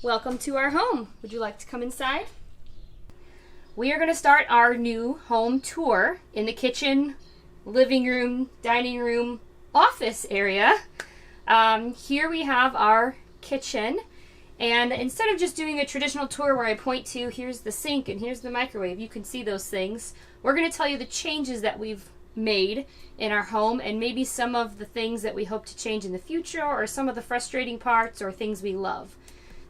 Welcome to our home. Would you like to come inside? We are going to start our new home tour in the kitchen, living room, dining room, office area. Here we have our kitchen, and instead of just doing a traditional tour where I point to here's the sink and here's the microwave, you can see those things. We're going to tell you the changes that we've made in our home and maybe some of the things that we hope to change in the future, or some of the frustrating parts or things we love.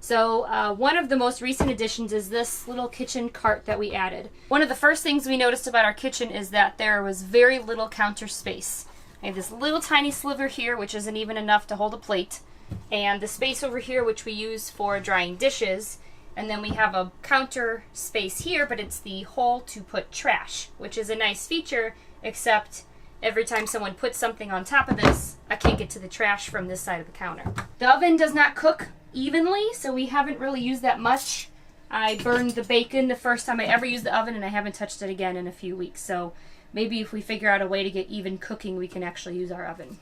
So one of the most recent additions is this little kitchen cart that we added. One of the first things we noticed about our kitchen is that there was very little counter space. I have this little tiny sliver here, which isn't even enough to hold a plate, and the space over here, which we use for drying dishes, and then we have a counter space here, but it's the hole to put trash, which is a nice feature, except every time someone puts something on top of this, I can't get to the trash from this side of the counter. The oven does not cook evenly, so we haven't really used that much. I burned the bacon the first time I ever used the oven, and I haven't touched it again in a few weeks. So maybe if we figure out a way to get even cooking, we can actually use our oven.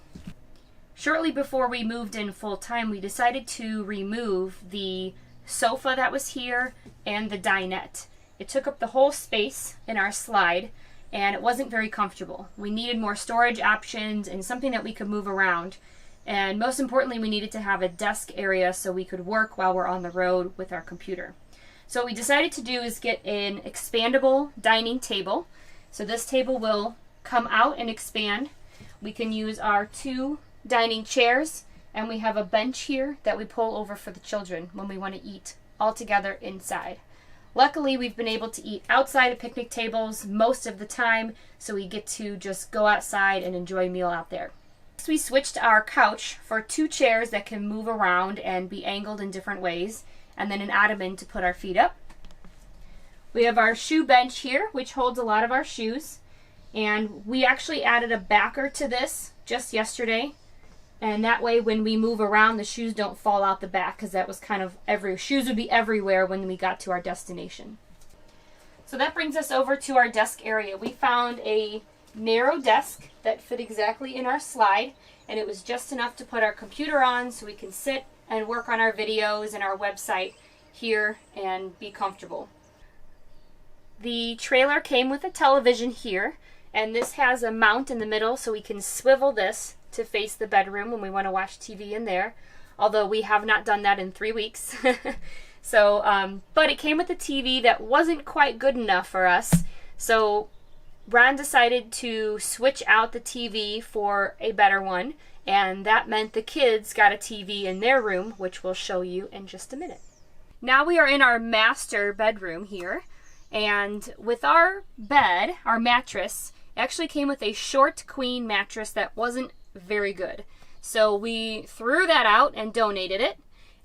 Shortly before we moved in full time, we decided to remove the sofa that was here and the dinette. It took up the whole space in our slide, and it wasn't very comfortable. We needed more storage options and something that we could move around. And most importantly, we needed to have a desk area so we could work while we're on the road with our computer. So what we decided to do is get an expandable dining table. So this table will come out and expand. We can use our 2 dining chairs, and we have a bench here that we pull over for the children when we want to eat all together inside. Luckily, we've been able to eat outside of picnic tables most of the time, so we get to just go outside and enjoy a meal out there. We switched our couch for 2 chairs that can move around and be angled in different ways, and then an ottoman to put our feet up. We have our shoe bench here, which holds a lot of our shoes, and we actually added a backer to this just yesterday, and that way when we move around, the shoes don't fall out the back, because that was kind of shoes would be everywhere when we got to our destination. So that brings us over to our desk area. We found a narrow desk that fit exactly in our slide, and it was just enough to put our computer on so we can sit and work on our videos and our website here and be comfortable. The trailer came with a television here, and this has a mount in the middle so we can swivel this to face the bedroom when we want to watch TV in there, although we have not done that in 3 weeks. But it came with a TV that wasn't quite good enough for us, so Ron decided to switch out the TV for a better one, and that meant the kids got a TV in their room, which we'll show you in just a minute. Now we are in our master bedroom here, and with our bed, our mattress actually came with a short queen mattress that wasn't very good. So we threw that out and donated it,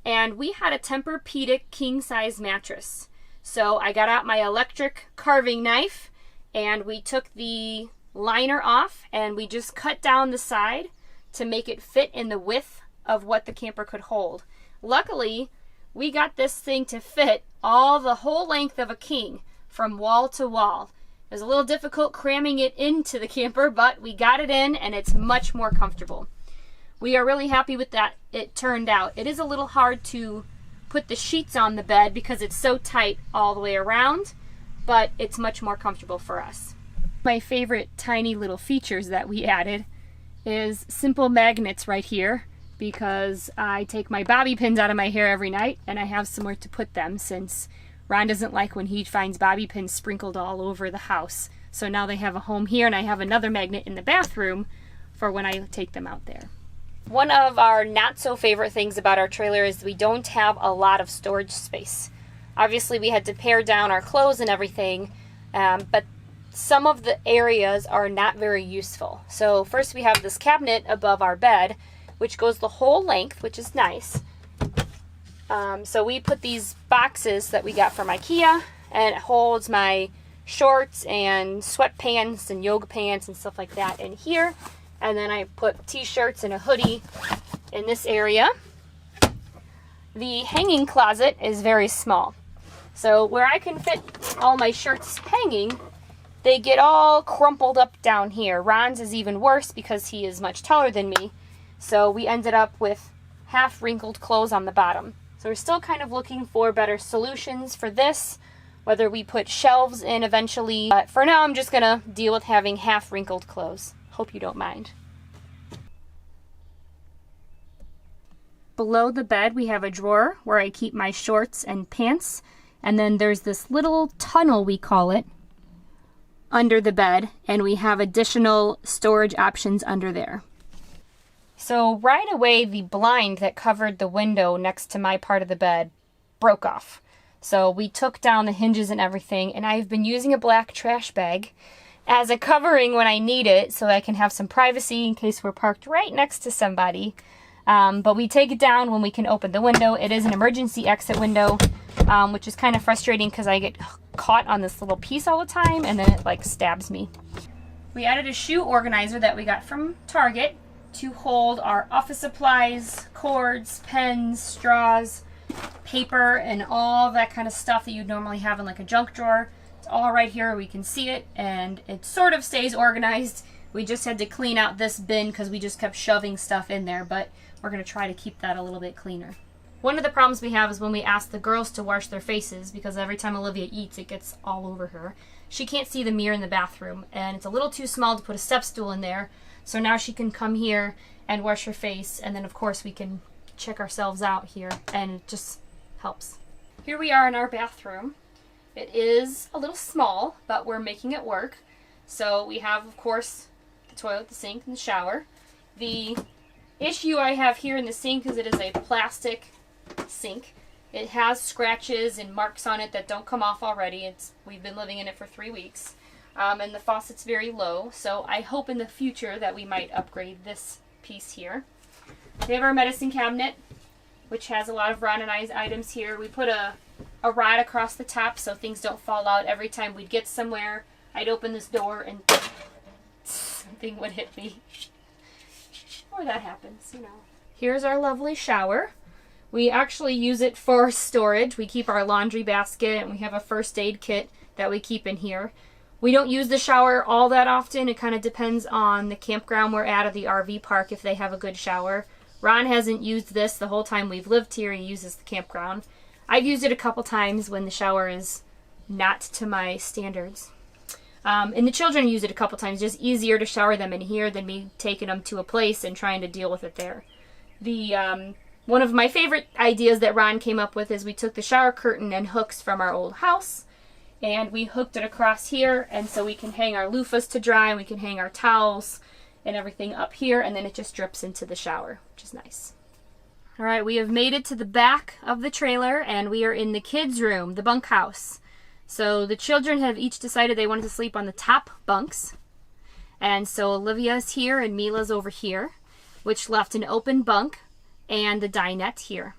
and we had a Tempur-Pedic king-size mattress. So I got out my electric carving knife, and we took the liner off, and we just cut down the side to make it fit in the width of what the camper could hold. Luckily, we got this thing to fit the whole length of a king from wall to wall. It was a little difficult cramming it into the camper, but we got it in, and it's much more comfortable. We are really happy with that it turned out. It is a little hard to put the sheets on the bed because it's so tight all the way around, but it's much more comfortable for us. My favorite tiny little features that we added is simple magnets right here, because I take my bobby pins out of my hair every night, and I have somewhere to put them since Ron doesn't like when he finds bobby pins sprinkled all over the house. So now they have a home here, and I have another magnet in the bathroom for when I take them out there. One of our not so favorite things about our trailer is we don't have a lot of storage space. Obviously, we had to pare down our clothes and everything, but some of the areas are not very useful. So first we have this cabinet above our bed, which goes the whole length, which is nice. So we put these boxes that we got from IKEA, and it holds my shorts and sweatpants and yoga pants and stuff like that in here. And then I put t-shirts and a hoodie in this area. The hanging closet is very small. So where I can fit all my shirts hanging, they get all crumpled up down here. Ron's is even worse because he is much taller than me. So we ended up with half wrinkled clothes on the bottom. So we're still kind of looking for better solutions for this, whether we put shelves in eventually. But for now, I'm just gonna deal with having half wrinkled clothes. Hope you don't mind. Below the bed, we have a drawer where I keep my shorts and pants. And then there's this little tunnel, we call it, under the bed. And we have additional storage options under there. So right away, the blind that covered the window next to my part of the bed broke off. So we took down the hinges and everything. And I've been using a black trash bag as a covering when I need it, so I can have some privacy in case we're parked right next to somebody. But we take it down when we can open the window. It is an emergency exit window, which is kind of frustrating because I get caught on this little piece all the time and then it like stabs me. We added a shoe organizer that we got from Target to hold our office supplies, cords, pens, straws, paper, and all that kind of stuff that you'd normally have in like a junk drawer. It's all right here. We can see it and it sort of stays organized. We just had to clean out this bin because we just kept shoving stuff in there, but we're going to try to keep that a little bit cleaner. One of the problems we have is when we ask the girls to wash their faces, because every time Olivia eats, it gets all over her. She can't see the mirror in the bathroom, and it's a little too small to put a step stool in there. So now she can come here and wash her face, and then of course we can check ourselves out here, and it just helps. Here we are in our bathroom. It is a little small, but we're making it work. So we have, of course, the toilet, the sink, and the shower. The issue I have here in the sink is it is a plastic sink. It has scratches and marks on it that don't come off already. We've been living in it for 3 weeks. And the faucet's very low, so I hope in the future that we might upgrade this piece here. We have our medicine cabinet, which has a lot of Ron and I's items here. We put a rod across the top so things don't fall out. Every time we'd get somewhere, I'd open this door and something would hit me. Or that happens, you know. Here's our lovely shower. We actually use it for storage. We keep our laundry basket and we have a first aid kit that we keep in here. We don't use the shower all that often. It kind of depends on the campground we're at or the RV park if they have a good shower. Ron hasn't used this the whole time we've lived here. He uses the campground. I've used it a couple times when the shower is not to my standards. And the children use it a couple times. Just easier to shower them in here than me taking them to a place and trying to deal with it there. One of my favorite ideas that Ron came up with is we took the shower curtain and hooks from our old house and we hooked it across here, and so we can hang our loofahs to dry and we can hang our towels and everything up here, and then it just drips into the shower, which is nice. All right, we have made it to the back of the trailer and we are in the kids' room, the bunkhouse. So the children have each decided they wanted to sleep on the top bunks. And so Olivia's here and Mila's over here, which left an open bunk and the dinette here.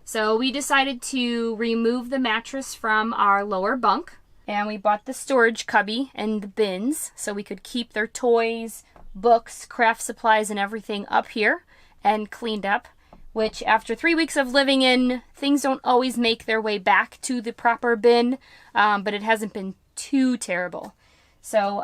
So we decided to remove the mattress from our lower bunk, and we bought the storage cubby and the bins so we could keep their toys, books, craft supplies, and everything up here and cleaned up. Which after 3 weeks of living in, things don't always make their way back to the proper bin, but it hasn't been too terrible. So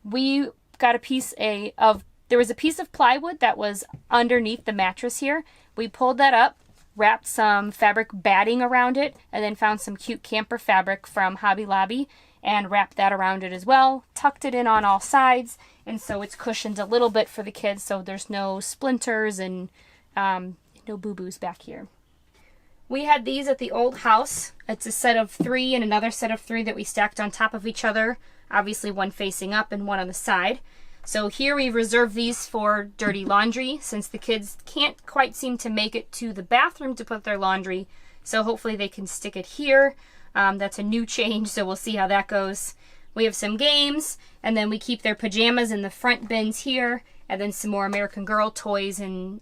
we got a piece of, there was a piece of plywood that was underneath the mattress here. We pulled that up, wrapped some fabric batting around it, and then found some cute camper fabric from Hobby Lobby and wrapped that around it as well, tucked it in on all sides, and so it's cushioned a little bit for the kids so there's no splinters and no boo-boos back here. We had these at the old house. It's a set of 3 and another set of 3 that we stacked on top of each other. Obviously one facing up and one on the side. So here we reserved these for dirty laundry since the kids can't quite seem to make it to the bathroom to put their laundry. So hopefully they can stick it here. That's a new change, so we'll see how that goes. We have some games, and then we keep their pajamas in the front bins here, and then some more American Girl toys and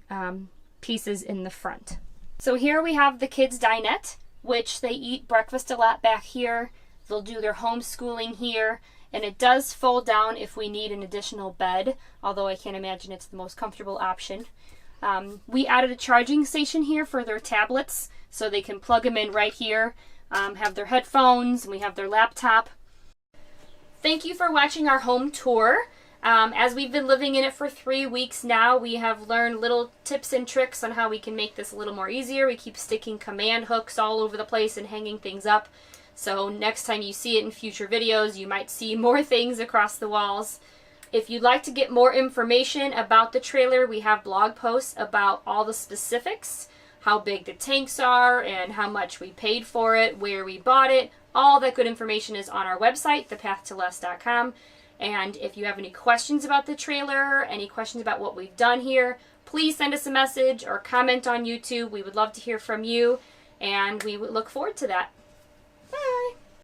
pieces in the front. So here we have the kids' dinette, which they eat breakfast a lot back here. They'll do their homeschooling here, and it does fold down if we need an additional bed, although I can't imagine it's the most comfortable option. We added a charging station here for their tablets, so they can plug them in right here, have their headphones, and we have their laptop. Thank you for watching our home tour. As we've been living in it for 3 weeks now, we have learned little tips and tricks on how we can make this a little more easier. We keep sticking command hooks all over the place and hanging things up. So next time you see it in future videos, you might see more things across the walls. If you'd like to get more information about the trailer, we have blog posts about all the specifics, how big the tanks are and how much we paid for it, where we bought it. All that good information is on our website, thepathtoless.com. And if you have any questions about the trailer, any questions about what we've done here, please send us a message or comment on YouTube. We would love to hear from you, and we would look forward to that. Bye!